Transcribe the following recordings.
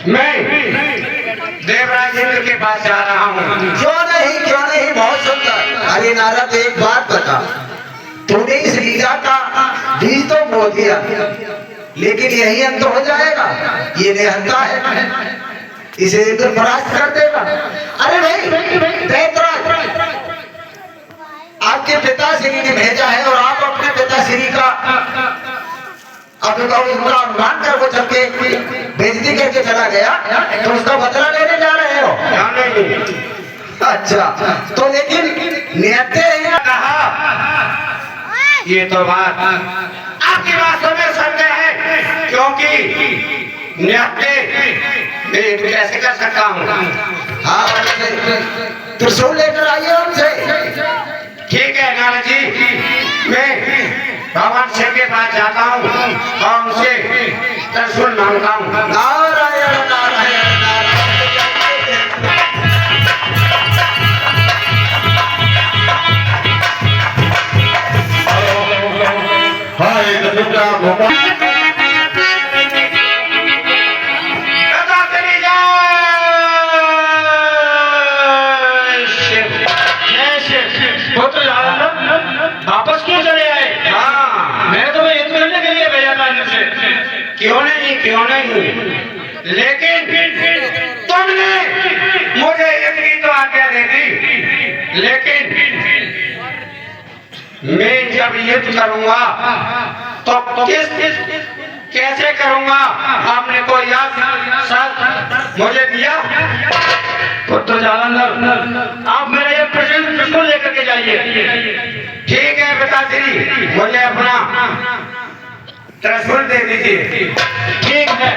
मैं देवराज इंद्र के पास जा रहा हूँ। क्यों नहीं, बहुत सुंदर। अरे नारद एक बात बता, तूने इस लीला का बीज तो बो दिया, लेकिन यही अंत हो जाएगा? ये निहत्था है, इसे इंद्र परास्त कर देगा। अरे भाई दैत्यराज, आपके पिताश्री ने भेजा है और आप अपने पिताश्री का अनुमान कर वो चल के बेइज्जती करके चला गया, तो उसका बदला लेने जा रहे हो? नहीं। अच्छा, तो लेकिन निहत्थे हैं कहा, ये तो बात आपकी बातों में संदेह है, क्योंकि निहत्थे मैं कैसे कर सकता हूँ? हाँ, त्रिशूल लेकर आइए उनसे। ठीक है नारद जी, मैं भगवान शिव के पास जाता हूँ और उनसे त्रिशूल मांगता हूँ। नारायण नारायण नारायण। वापस क्यों चले आए? हाँ, मैं तो युद्ध करने के लिए भेजा था इनसे। क्यों नहीं, लेकिन तुमने मुझे युद्ध की तो आज्ञा दे दी, लेकिन मैं जब युद्ध करूंगा तो कैसे करूंगा? आपने कोई याद मुझे दिया? पुत्र जालंधर, आप मेरे ये प्रश्न लेकर के जाइए। ठीक है पिताश्री, मुझे अपना त्रिशूल दे दीजिए। ठीक है।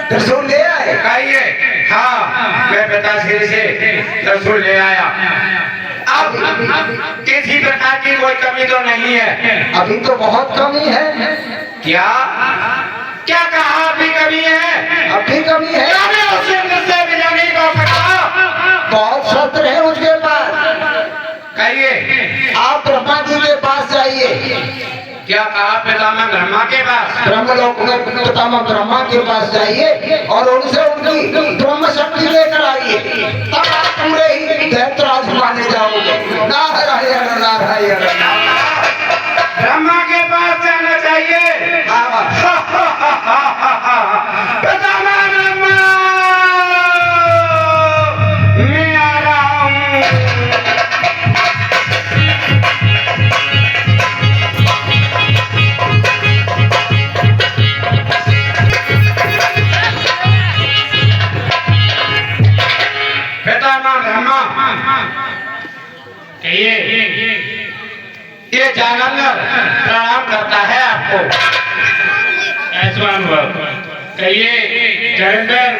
त्रिशूल ले आए? आइए। हाँ, मैं पिताश्री से त्रिशूल ले आया। अब किसी प्रकार की कोई कमी तो नहीं है? अभी तो बहुत कमी है। क्या क्या कहा? अभी कमी है? अभी कमी है। उसे मुझसे मिला नहीं कर सकता। बहुत शस्त्र है उसके पास। कहिए। आप ब्रह्मा जी के पास जाइए। क्या कहा? पितामह ब्रह्मा के पास? ब्रह्मलोक में पितामह ब्रह्मा के पास जाइए और उनसे उनकी ब्रह्म शक्ति लेकर आइए, तब आप पूरे ही दैत्यराज माने जाओगे। नारायण नारायण। ब्रह्मा के पास जाना चाहिए। पितामह ब्रह्मा, मैं आ रहा हूँ। ये जालंधर प्रणाम करता है आपको। ऐसवान कहिए जालंधर।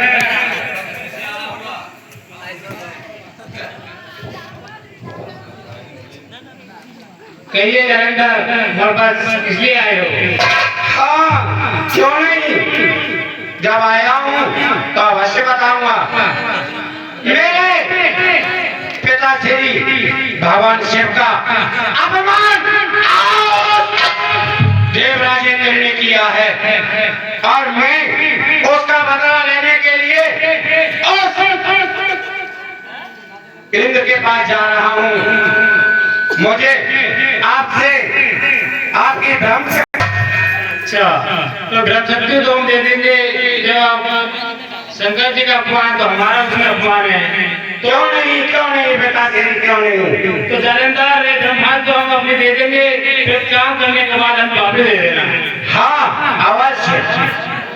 कहिए जालंधर, बस इसलिए आए हो? हाँ, क्यों नहीं, जब आया हूँ तो अवश्य बताऊंगा। मेरे पिताश्री भगवान शिव का अपमान देवराज इंद्र ने किया है और मैं उसका बदला लेने के लिए इंद्र के पास जा रहा हूँ। मुझे आपसे आपकी ब्रह्म। अच्छा, तो ब्रह्म शक्ति तो हम दे देंगे। जब आप शंकर जी का अपमान, तो हमारा उसमें अपमान है। क्यों नहीं पिताश्री, क्यों नहीं? तो जालंधर ब्रह्मा तो हम अपने दे देंगे, फिर काम करने के बाद हम वापस दे देना। हाँ,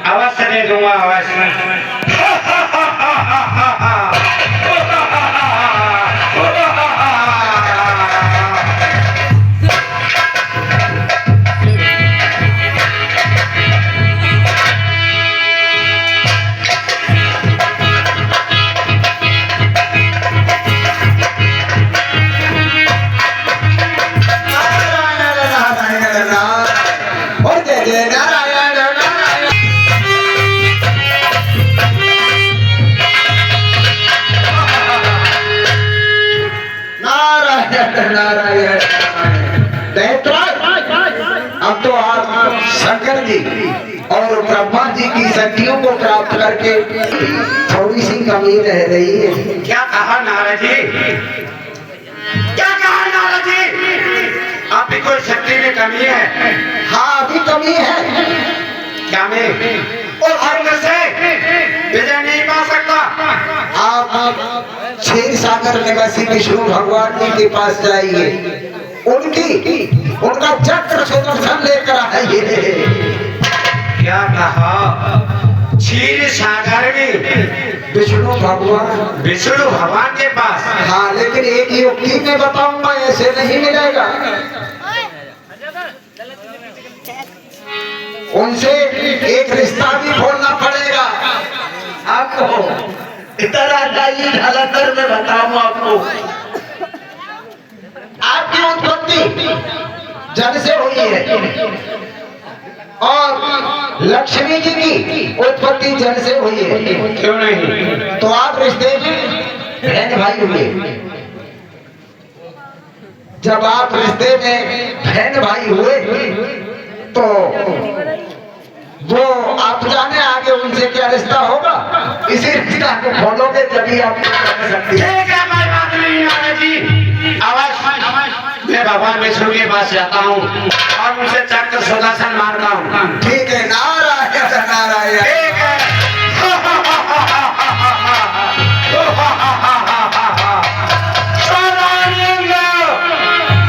अवश्य दे दूंगा, अवश्य। अब तो आप शंकर जी और ब्रह्मा जी की शक्तियों को प्राप्त करके थोड़ी सी कमी रह रही है। क्या कहा नारद जी? क्या कहा नारद जी? आपकी कोई शक्ति में कमी है? हाँ अभी कमी है। क्या में? और धर्म से विजय नहीं पा सकता। आप क्षीर सागर निवासी विष्णु भगवान जी के पास जाइए, उनका चक्र सुदर्शन लेकर आइए। क्या कहा? क्षीर सागर में विष्णु भगवान के पास? हाँ लेकिन एक युक्ति में बताऊंगा, ऐसे नहीं मिलेगा। उनसे एक रिश्ता भी खोलना पड़ेगा आपको। इतना जाइए ढालाधर में बताऊं आपको। आपकी उत्पत्ति जल से हुई है और लक्ष्मी जी की उत्पत्ति जल से हुई है। क्यों नहीं? तो आप रिश्ते में बहन भाई हुए। जब आप रिश्ते में बहन भाई हुए तो वो आप जाने आगे उनसे क्या रिश्ता होगा, इसी रिश्ता को खोलोगे तभी आप कर सकते हैं। ठीक है, कोई बात नहीं नारद जी। अवश्य मैं भगवान विष्णु के पास जाता हूँ और उनसे चक्र सुदर्शन मारता हूँ। ठीक है, नारायण नारायण। ठीक है।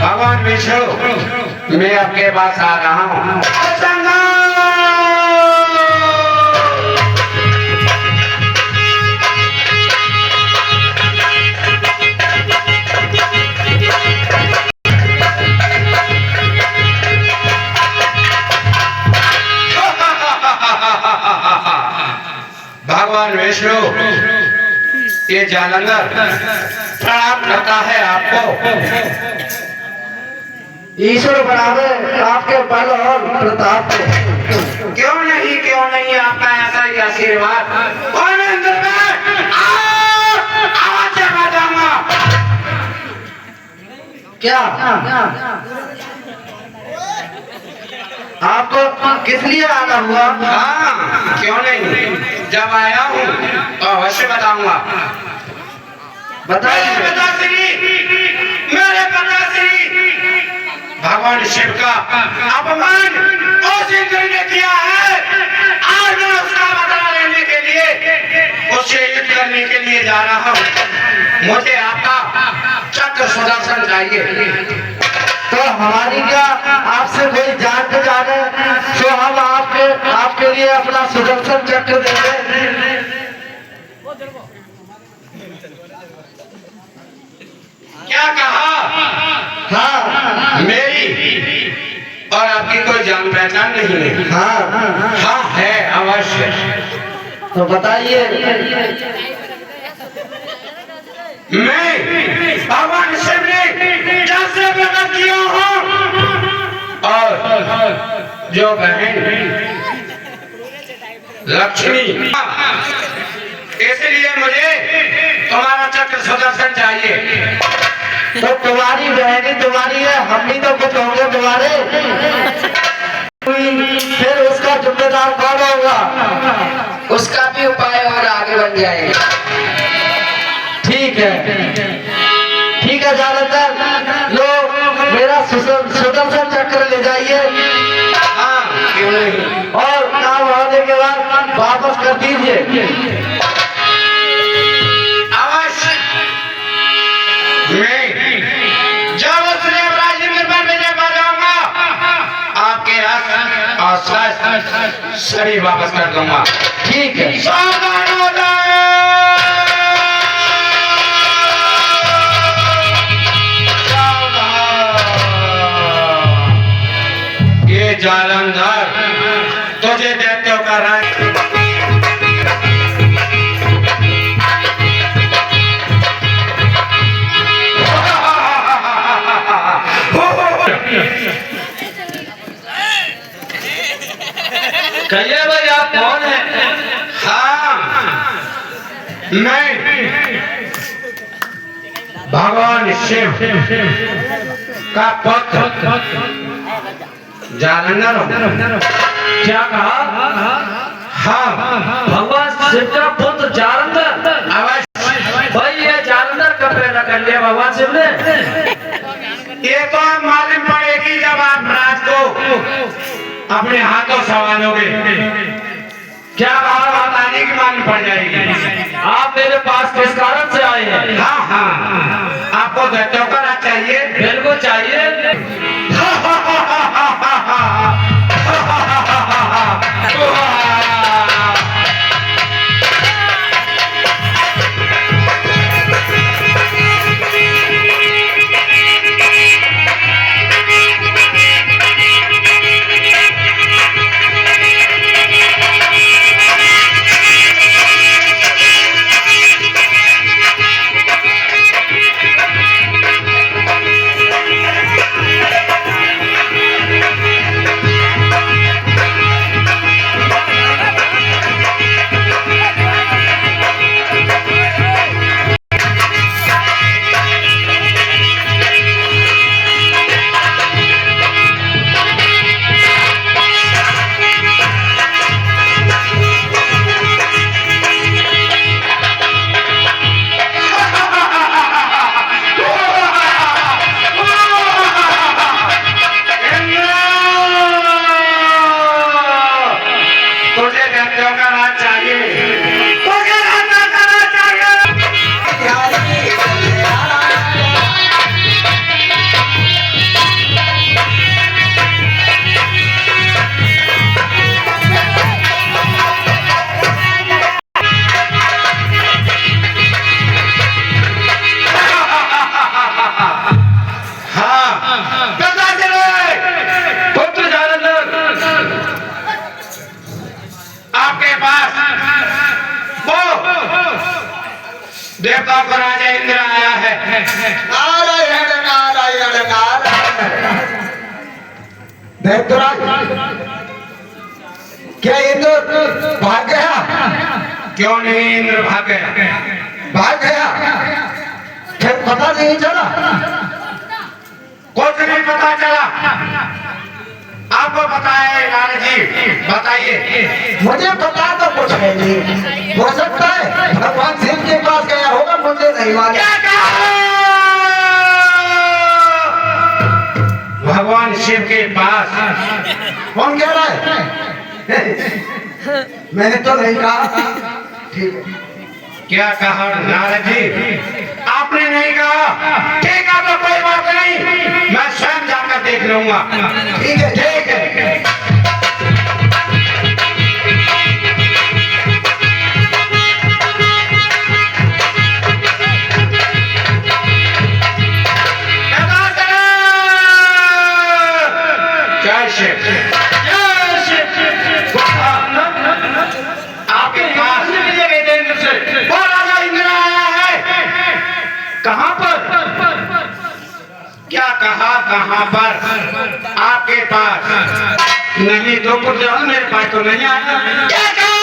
भगवान विष्णु मैं आपके पास आ रहा हूँ। भगवान विष्णु ये जालंधर प्रणाम करता है आपको। ईश्वर बराबर आपके बल और प्रताप को। क्यों नहीं आपका ऐसा ही आशीर्वाद। और मैं अंदर में आवाज लगा दूंगा। क्या आपको किस लिए आना हुआ? हाँ क्यों नहीं, जब आया हूँ तो अवश्य बताऊंगा। बताइए। मेरे पिताश्री भगवान शिव का अपमान उस इंद्र ने किया है। आज मैं उसका बदला लेने के लिए उससे युद्ध करने के लिए जा रहा हूँ। मुझे आपका चक्र सुदर्शन चाहिए। तो हमारी क्या आपसे कोई जान पहचान है तो हम आपके लिए अपना सुदर्शन चक्र देंगे। क्या कहा? हाँ मेरी और आपकी कोई जान पहचान नहीं है? हाँ है अवश्य। तो बताइए। मैं भगवान शिव ने जल से प्रकट किया हूँ और जो बहन लक्ष्मी, इसलिए मुझे तुम्हारा चक्र सुदर्शन चाहिए। तो तुम्हारी बहनी तुम्हारी है, हम भी तो कुछ होंगे तुम्हारे। फिर उसका जिम्मेदार कौन होगा? उसका भी उपाय और आगे बन जाएगा। ठीक है जालंधर, लो मेरा सुदर्शन चक्र ले जाइए। हाँ क्यों नहीं। और काम होने के बाद वापस कर दीजिए। अवश्य मैं जब उस राजेंद्र पर विजय पा जाऊंगा आपके आस शरीर वापस कर दूंगा। ठीक है। सावधान हो जाए। ये जालंधर तुझे दैत्यों का रंग कहिए भाई आप कौन हैं? हाँ मैं भगवान शिव का पुत्र जालंधर। क्या कहा? हाँ, भगवान शिव का पुत्र जालंधर। अवश्य। भाई ये जालंधर कब पैदा कर लिया भगवान शिव ने? ये तो आप मालूम पड़ेगी जब आप रात को अपने हाथों सवालोगे। क्या बात बताने की मालूम पड़ जाएगी। आप मेरे पास किस कारण से आए हैं? हाँ हाँ, आपको दैत्यों का राज चाहिए। बिल्कुल चाहिए। देवताओं का राजा इंद्र आया है। नारायण नारायण नारायण। दैत्यराज, क्या इंद्र भाग गया? क्यों नहीं इंद्र भाग गया? भाग गया? फिर पता नहीं चला? कुछ नहीं पता चला। आपको पता है नारद जी, बताइए। मुझे पता तो कुछ है नहीं। हो सकता है भगवान शिव के पास गया होगा, मुझे नहीं मालूम। क्या कहा? भगवान शिव के पास? कौन कह रहा है? मैंने तो नहीं कहा। ठीक है। क्या कहा नारद जी? आपने नहीं कहा? ठीक है, तो कोई बात नहीं, मैं स्वयं जाकर देख लूंगा। ठीक है। ठीक है। जय शिव। जय शिव। आपके पास वो राजा इंद्र आया है। कहां पर? क्या कहा? कहां पर? आपके पास नहीं तो कुछ मेरे पास तो नहीं आया। क्या कहा?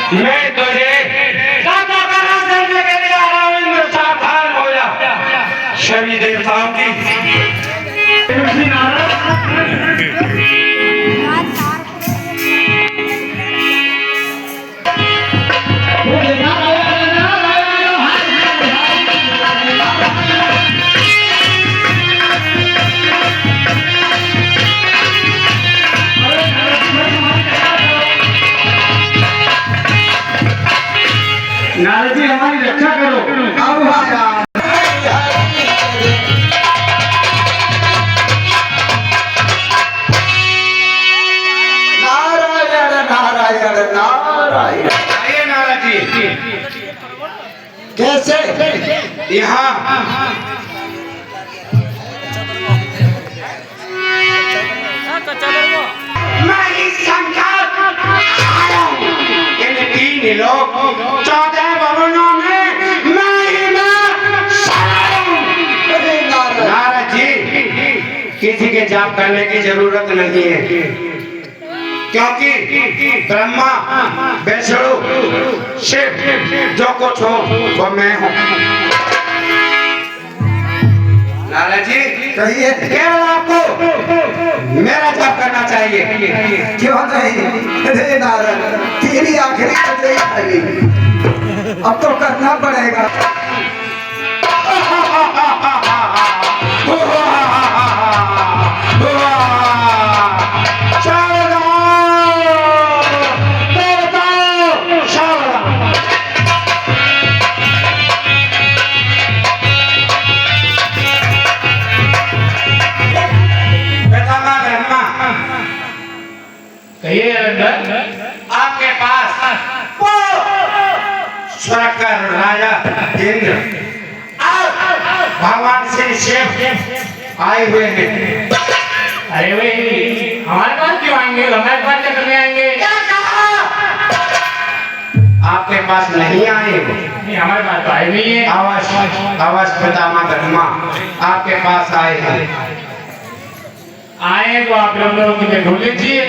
मैं तुझे दाता का राज देने के लिए आ रहा हूं। इंद्र, सावधान हो जा। सभी देवताओं की नारद जी हमारी रक्षा करो। अब आया नारायण नारायण नारायण। आइए नारद जी। कैसे यहाँ मैं इस संकट आया हूँ। इन 3 लोग 14 भवनों में मैं ही मैं सारा हूँ। अरे नारायण नारद जी किसी के जाप करने की जरूरत नहीं है, क्योंकि ब्रह्मा विष्णु शिव जो कुछ हो वो मैं हूँ। नारद जी कहिए केवल आपको मेरा जाप करना चाहिए। क्यों नहीं? अरे नारायण तेरी आखिरी बजाई खाली अब तो करना पड़ेगा। कहिए आपके पास वो स्वर्ग का राजा इंद्र और भगवान श्री शिव आए हुए हैं। अरे भाई हमारे पास क्यों आएंगे? हमारे पास क्या करने आएंगे? क्या कहा? आपके पास नहीं आए? नहीं, हमारे पास तो आए नहीं है। अवश्य पितामह ब्रह्मा आपके पास आए हैं। आए तो आप लोगों को ढूंढ लीजिए।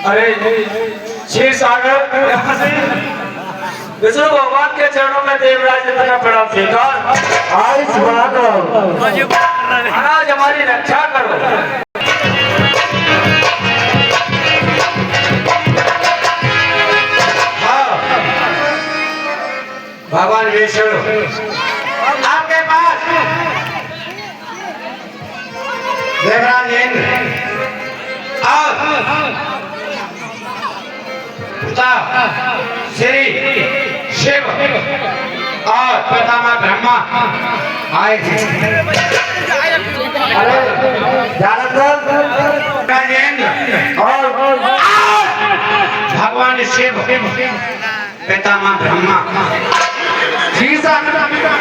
अरे क्षीर सागर यहाँ से विष्णु भगवान के चरणों में देवराज इतना बड़ा स्वीकार। महाराज हमारी रक्षा करो। हाँ, भगवान विष्णु आपके पास देवराज इंद्र और पिता श्री शिव और पितामह ब्रह्मा आए थे। राजेंद्र और भगवान शिव पितामह ब्रह्मा जी सावधान हो जाओ।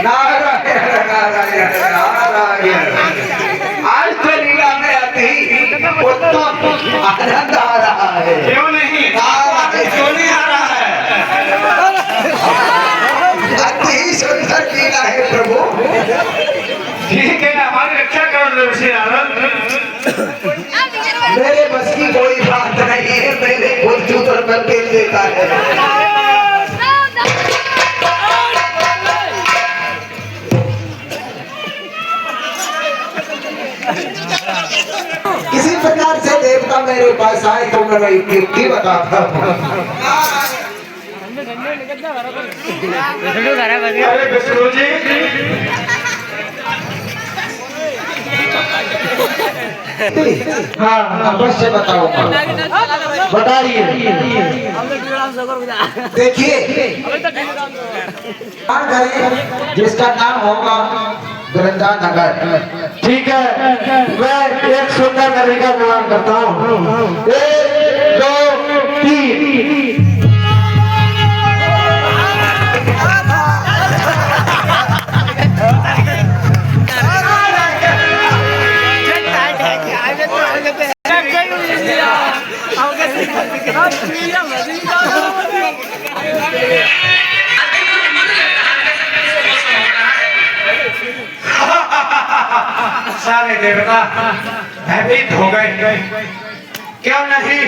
नारायण नारायण नारायण। आज तो लीला में अति उत्तम आनंद आ रहा है। क्यों नहीं नारायण। क्यों नहीं आ रहा है? अति सुंदर लीला है प्रभु। ठीक है, हमारी रक्षा करो देवर्षि नारद। मेरे बस की कोई बात नहीं है, मेरे बुद्धू पर बल भेज देता है। किसी प्रकार से देवता मेरे पास आए तो मैं वही युक्ति बताता हूँ। अरे विष्णु जी, हाँ अवश्य बताऊंगा। बताइए। देखिए जिसका नाम होगा वृंदा नगर। ठीक है, मैं एक सुंदर नगरी का निर्माण करता हूँ। 1 2 3। सारे देवता भयभीत हो गए। क्यों नहीं?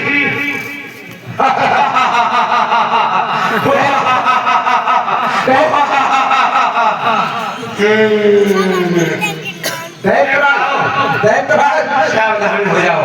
सावधान हो जाओ।